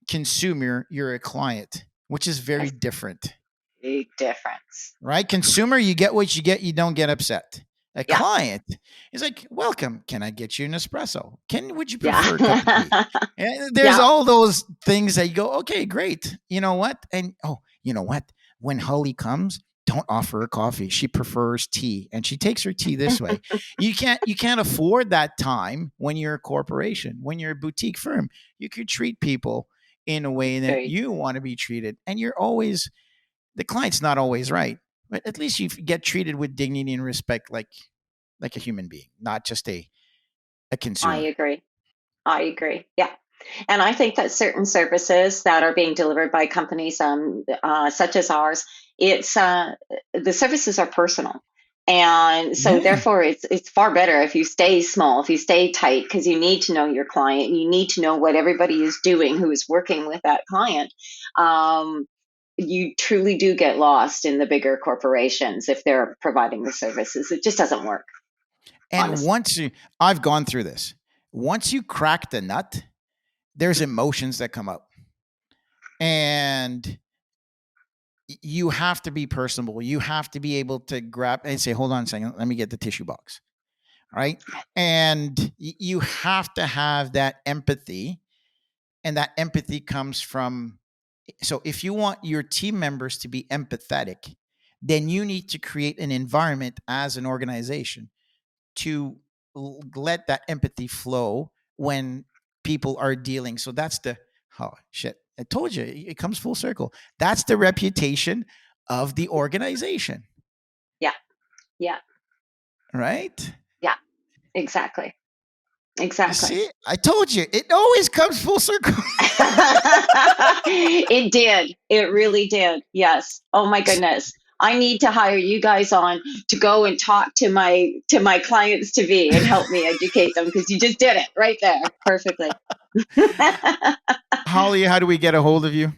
consumer, you're a client, which is very Yes, different. big difference. Right? Consumer, you get what you get, you don't get upset. A Yeah, client is like, welcome. Can I get you an espresso? Would you prefer a cup of tea? yeah, And there's yeah. all those things that you go, okay, great. You know what? And you know what? When Holly comes, don't offer her coffee. She prefers tea and she takes her tea this way. You can't afford that time when you're a corporation, when you're a boutique firm. You could treat people in a way that Very you true. want to be treated. And you're always the client's not always right, but at least you get treated with dignity and respect like a human being, not just a I consumer. agree. I agree. Yeah. And I think that certain services that are being delivered by companies such as ours, it's the services are personal, and so Yeah. therefore it's far better if you stay small, if you stay tight, because you need to know your client, you need to know what everybody is doing who is working with that client. Um, you truly do get lost in the bigger corporations if they're providing the services. It just doesn't work, And honestly. I've gone through this. Once you crack the nut, there's emotions that come up. And you have to be personable. You have to be able to grab and say, hold on a second, let me get the tissue box. Right. And you have to have that empathy. And that empathy comes from, so if you want your team members to be empathetic, then you need to create an environment as an organization to let that empathy flow when people are dealing. So that's the, oh shit, I told you, it comes full circle. That's the reputation of the organization, Yeah, yeah, right? yeah. Exactly. You Exactly. see, I told you, it always comes full circle. It did. It really did. Yes. Oh my goodness. I need to hire you guys on to go and talk to my clients to be and help me educate them, because you just did it right there perfectly. Holly, how do we get a hold of you?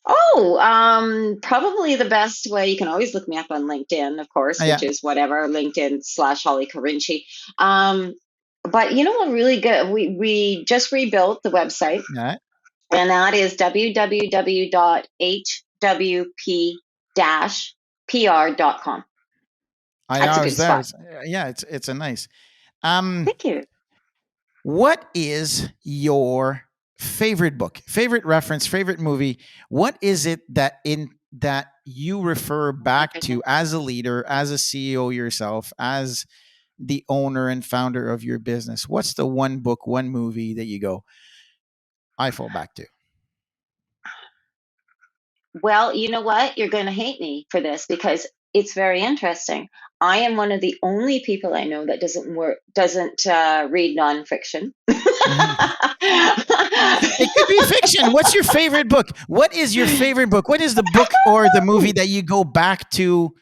Oh, probably the best way, you can always look me up on LinkedIn, of course, Yeah, which is whatever, LinkedIn/Holly Carinci. Um, but you know what, really good? We just rebuilt the website, yeah. and that is www.hwp-pr.com. That's I a was good there. spot. Yeah, it's a nice. Um, Thank you. what is your favorite book, favorite reference, favorite movie? What is it that you refer Oh my back goodness. to as a leader, as a CEO yourself, as the owner and founder of your business? What's the one book, one movie that you go, I fall back to? Well, you know what? You're going to hate me for this because it's very interesting. I am one of the only people I know that doesn't read nonfiction. Mhm. It could be fiction. What's your favorite book? What is your favorite book? What is the book or the movie that you go back to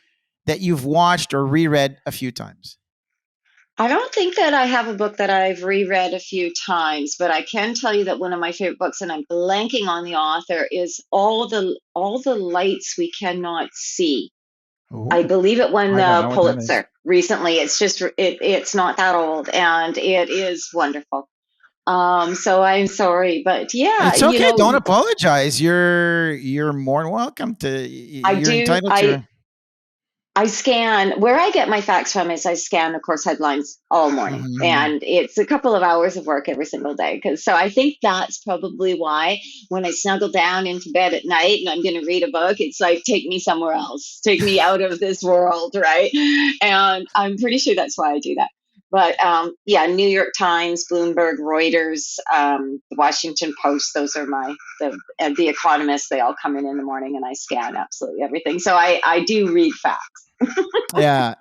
that you've watched or reread a few times? I don't think that I have a book that I've reread a few times, but I can tell you that one of my favorite books, and I'm blanking on the author, is All the Lights We Cannot See. I Oh, believe it won I don't the know what that is. Pulitzer recently. It's not that old, and it is wonderful. So I'm sorry, but yeah, It's okay. Don't apologize. You're more than welcome to. I You're do. entitled to. I scan where I get my facts from is I scan, of course, headlines all morning, Mhm. and it's a couple of hours of work every single day. So I think that's probably why when I snuggle down into bed at night and I'm going to read a book, it's like take me somewhere else, take me out of this world, right? And I'm pretty sure that's why I do that. But yeah, New York Times, Bloomberg, Reuters, the Washington Post, those are the Economist, they all come in the morning and I scan absolutely everything. So I do read facts. Yeah,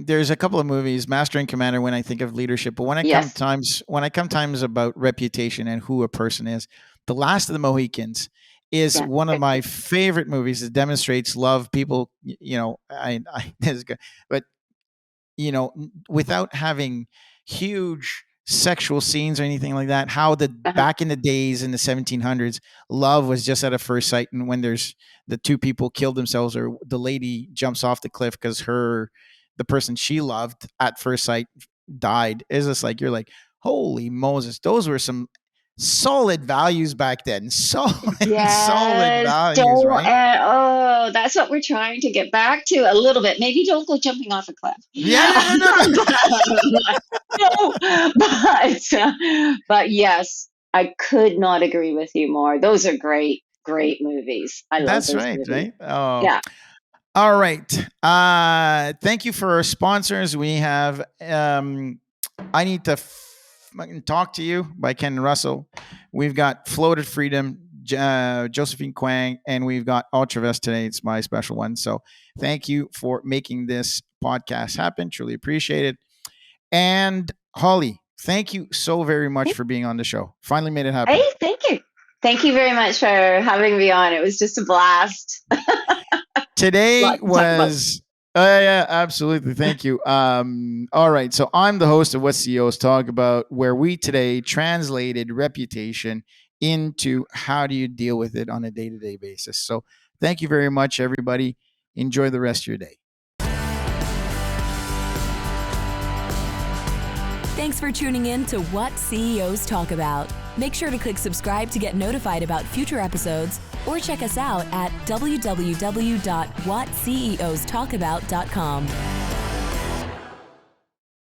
there's a couple of movies, Master and Commander, when I think of leadership, but Yes. when I come times about reputation and who a person is, The Last of the Mohicans is Yeah. one of Good. my favorite movies. It demonstrates love. People, I this is good, but without having huge sexual scenes or anything like that, how the Uh-huh. back in the days in the 1700s, love was just at a first sight. And when there's the two people killed themselves, or the lady jumps off the cliff because the person she loved at first sight died, is just like, you're like, holy Moses, those were some solid values back then. Solid Yes. values, Don't. right? Oh, that's what we're trying to get back to a little bit. Maybe don't go jumping off a cliff. Yeah, yeah, no, no. No, but yes, I could not agree with you more. Those are great, great movies. I love That's those right, movies. right? Oh, Yeah. all right. Thank you for our sponsors. We have I Need to Fucking Talk to You by Ken Russell. We've got Floated Freedom, Josephine Kwang, and we've got Ultravest today. It's my special one. So thank you for making this podcast happen. Truly appreciate it. And Holly, thank you so very much for being on the show. Finally made it Hey, happen. thank you. Thank you very much for having me on. It was just a blast. Today Lots to talk about. was yeah, absolutely. Thank you. All right. So I'm the host of What CEOs Talk About, where we today translated reputation into how do you deal with it on a day-to-day basis. So thank you very much, everybody. Enjoy the rest of your day. Thanks for tuning in to What CEOs Talk About. Make sure to click subscribe to get notified about future episodes, or check us out at www.whatceostalkabout.com.